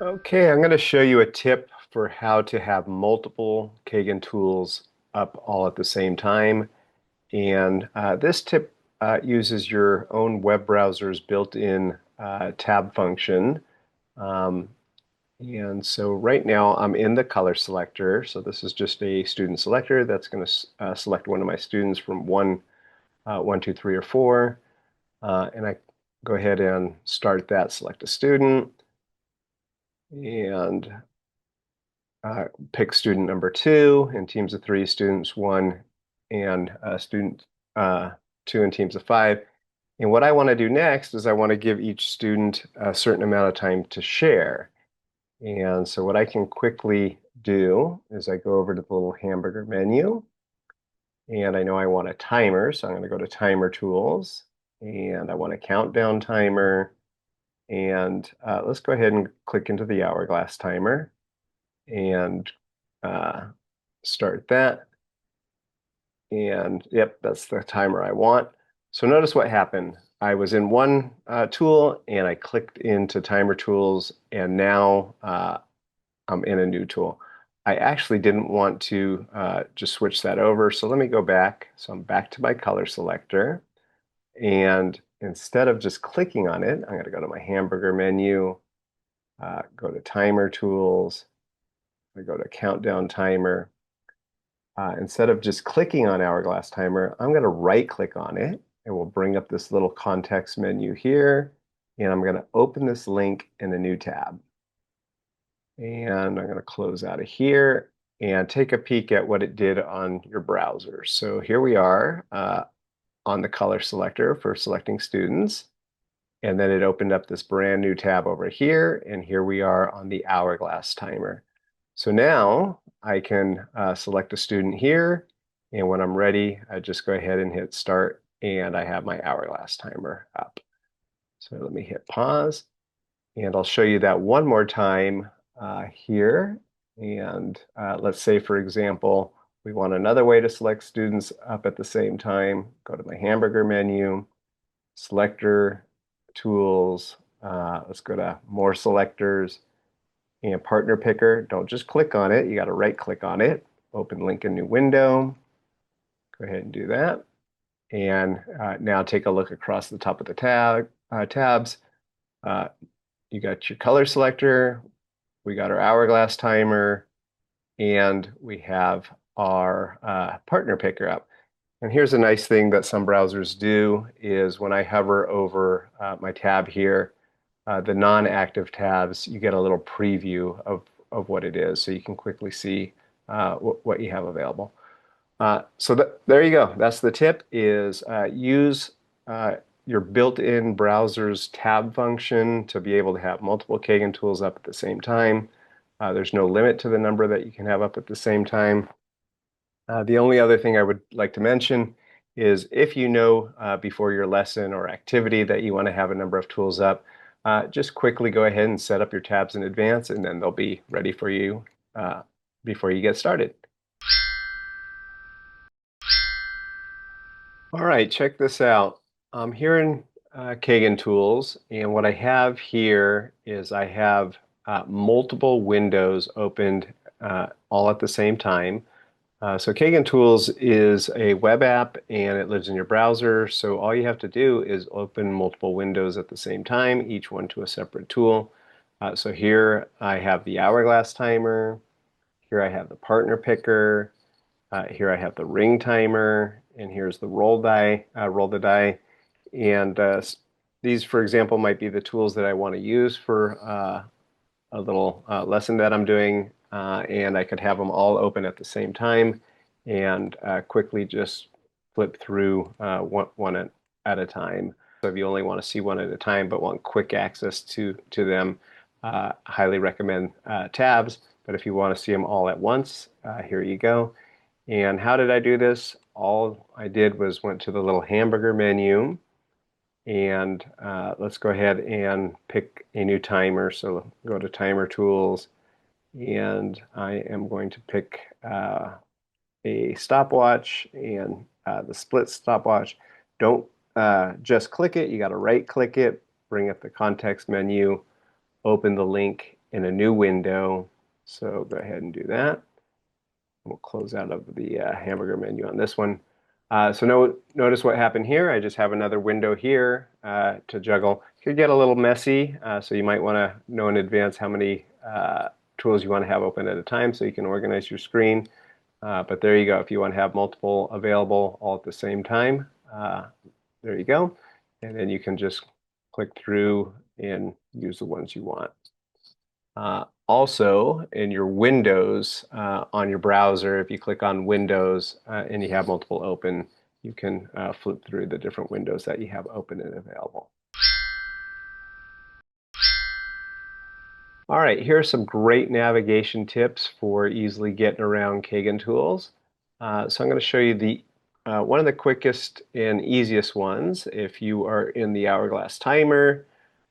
Okay, I'm going to show you a tip for how to have multiple Kagan tools up all at the same time. And this tip uses your own web browser's built-in tab function. Um, and so right now I'm in the color selector. So this is just a student selector that's going to select one of my students from 1, 2, 3, or 4. And I go ahead and start that, select a student, and pick student number 2 in teams of 3, students 1 and student 2 in teams of 5. And what I want to do next is I want to give each student a certain amount of time to share. And so what I can quickly do is I go over to the little hamburger menu, and I know I want a timer, so I'm going to go to timer tools, and I want a countdown timer. And let's go ahead and click into the hourglass timer and uh, start that. And yep, that's the timer I want. So notice what happened. I was in one tool and I clicked into timer tools, and now I'm in a new tool. I actually didn't want to just switch that over. So let me go back. So I'm back to my color selector. And instead of just clicking on it, I'm going to go to my hamburger menu, go to timer tools, I go to countdown timer. Instead of just clicking on Hourglass Timer, I'm going to right click on it, and we'll bring up this little context menu here, and I'm going to open this link in a new tab. And I'm going to close out of here and take a peek at what it did on your browser. So here we are on the color selector for selecting students. And then it opened up this brand new tab over here, and here we are on the Hourglass Timer. So now I can select a student here, and when I'm ready, I just go ahead and hit start, and I have my hourglass timer up. So let me hit pause, and I'll show you that one more time here. And let's say, for example, we want another way to select students up at the same time. Go to my hamburger menu, selector, tools. Let's go to more selectors and partner picker. Don't just click on it. You got to right click on it. Open link in new window. Go ahead and do that. And now take a look across the top of the tabs. Uh, you got your color selector. We got our hourglass timer. And we have our partner picker up. And here's a nice thing that some browsers do is when I hover over my tab here, the non-active tabs, you get a little preview of what it is, so you can quickly see what you have available. So there you go. That's the tip, is use your built-in browser's tab function to be able to have multiple Kagan tools up at the same time. There's no limit to the number that you can have up at the same time. The only other thing I would like to mention is if you know before your lesson or activity that you want to have a number of tools up, just quickly go ahead and set up your tabs in advance, and then they'll be ready for you before you get started. All right, check this out. I'm here in Kagan Tools, and what I have here is I have multiple windows opened all at the same time. So KaganTools is a web app, and it lives in your browser. So all you have to do is open multiple windows at the same time, each one to a separate tool. So here I have the hourglass timer. Here I have the partner picker. Here I have the ring timer, and here's the roll the die. And these, for example, might be the tools that I want to use for a little lesson that I'm doing, and I could have them all open at the same time and quickly just flip through one at a time. So if you only want to see one at a time but want quick access to them, highly recommend tabs. But if you want to see them all at once, here you go. And how did I do this? All I did was went to the little hamburger menu, and let's go ahead and pick a new timer. So go to timer tools, and I am going to pick a stopwatch, and the split stopwatch. Don't just click it. You got to right click it, bring up the context menu, open the link in a new window. So go ahead and do that. We'll close out of the hamburger menu on this one. Notice what happened here. I just have another window here to juggle. It could get a little messy, so you might want to know in advance how many tools you want to have open at a time so you can organize your screen. But there you go. If you want to have multiple available all at the same time, there you go. And then you can just click through and use the ones you want. Also, in your Windows on your browser, if you click on Windows and you have multiple open, you can flip through the different windows that you have open and available. All right, here are some great navigation tips for easily getting around KaganTools. So I'm going to show you the one of the quickest and easiest ones. If you are in the hourglass timer,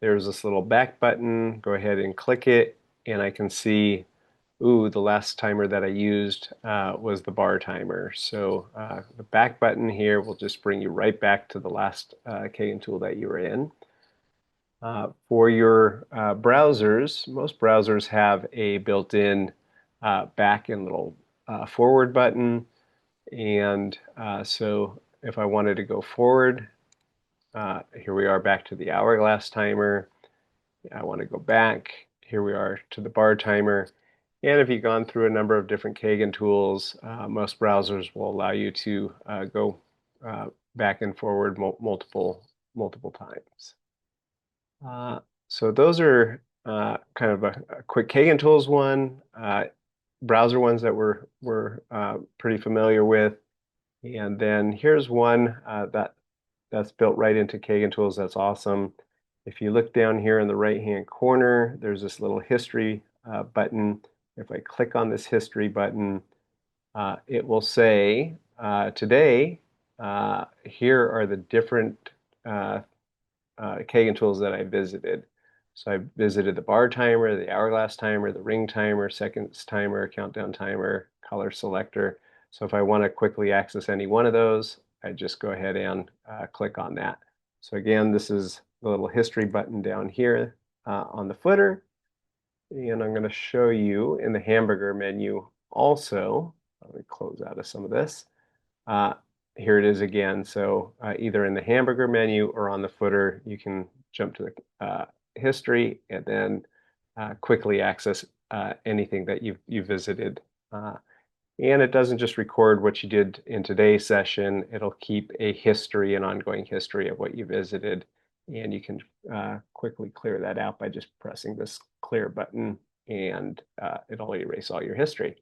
there's this little back button. Go ahead and click it, and I can see, ooh, the last timer that I used was the bar timer. So the back button here will just bring you right back to the last Kagan tool that you were in. For your browsers, most browsers have a built-in back and little forward button. And so if I wanted to go forward, here we are back to the hourglass timer. I want to go back. Here we are to the bar timer. And if you've gone through a number of different Kagan tools, most browsers will allow you to go back and forward multiple times. So those are kind of a quick Kagan tools one, browser ones that we're pretty familiar with. And then here's one that's built right into Kagan tools. That's awesome. If you look down here in the right-hand corner, there's this little history button. If I click on this history button, it will say, today, here are the different Kagan tools that I visited. So I visited the bar timer, the hourglass timer, the ring timer, seconds timer, countdown timer, color selector. So if I want to quickly access any one of those, I just go ahead and click on that. So again, this is the little history button down here on the footer. And I'm going to show you in the hamburger menu also. Let me close out of some of this. Here it is again. So either in the hamburger menu or on the footer, you can jump to the history and then quickly access anything that you visited. And it doesn't just record what you did in today's session. It'll keep a history, an ongoing history of what you visited. And you can quickly clear that out by just pressing this clear button, and it'll erase all your history.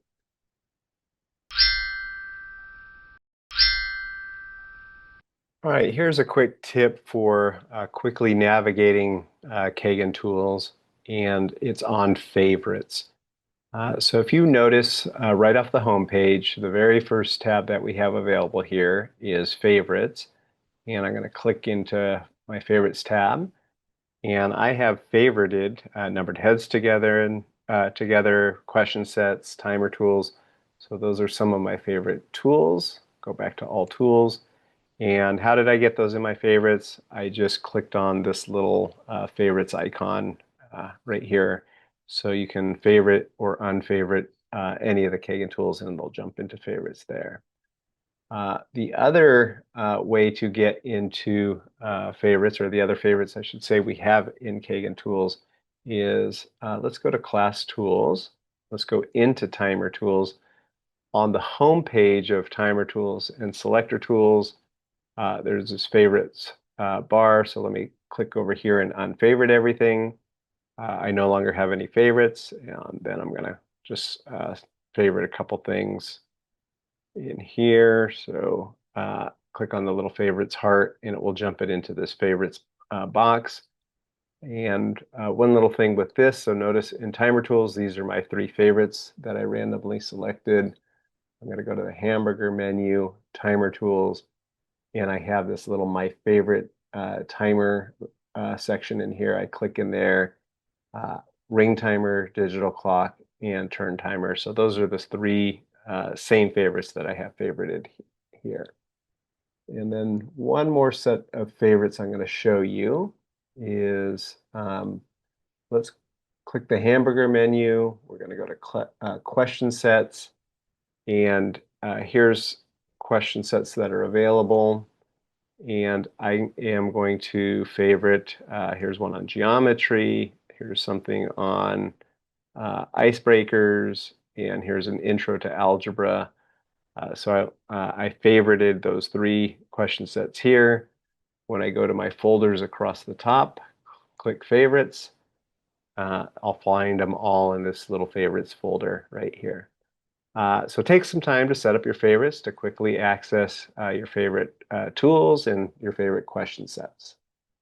All right, here's a quick tip for quickly navigating Kagan tools, and it's on favorites. So if you notice right off the home page, the very first tab that we have available here is favorites. And I'm going to click into my favorites tab. And I have favorited numbered heads together and together, question sets, timer tools. So those are some of my favorite tools. Go back to all tools. And how did I get those in my favorites? I just clicked on this little favorites icon right here. So you can favorite or unfavorite any of the Kagan tools and they'll jump into favorites there. The other way to get into favorites, or the other favorites I should say we have in Kagan tools, is let's go to class tools. Let's go into timer tools. On the home page of timer tools and selector tools, there's this favorites bar. So let me click over here and unfavorite everything. I no longer have any favorites, and then I'm going to just favorite a couple things in here. So click on the little favorites heart, and it will jump it into this favorites box. And one little thing with this, so notice in timer tools, these are my 3 favorites that I randomly selected. I'm going to go to the hamburger menu, timer tools, and I have this little my favorite timer section in here. I click in there, ring timer, digital clock, and turn timer. So those are the 3 same favorites that I have favorited here. And then one more set of favorites I'm going to show you is let's click the hamburger menu. We're going to go to question sets, and here's question sets that are available. And I am going to favorite, here's one on geometry, here's something on icebreakers, and here's an intro to algebra. So I favorited those three question sets here. When I go to my folders across the top, click favorites, I'll find them all in this little favorites folder right here. So take some time to set up your favorites to quickly access your favorite tools and your favorite question sets.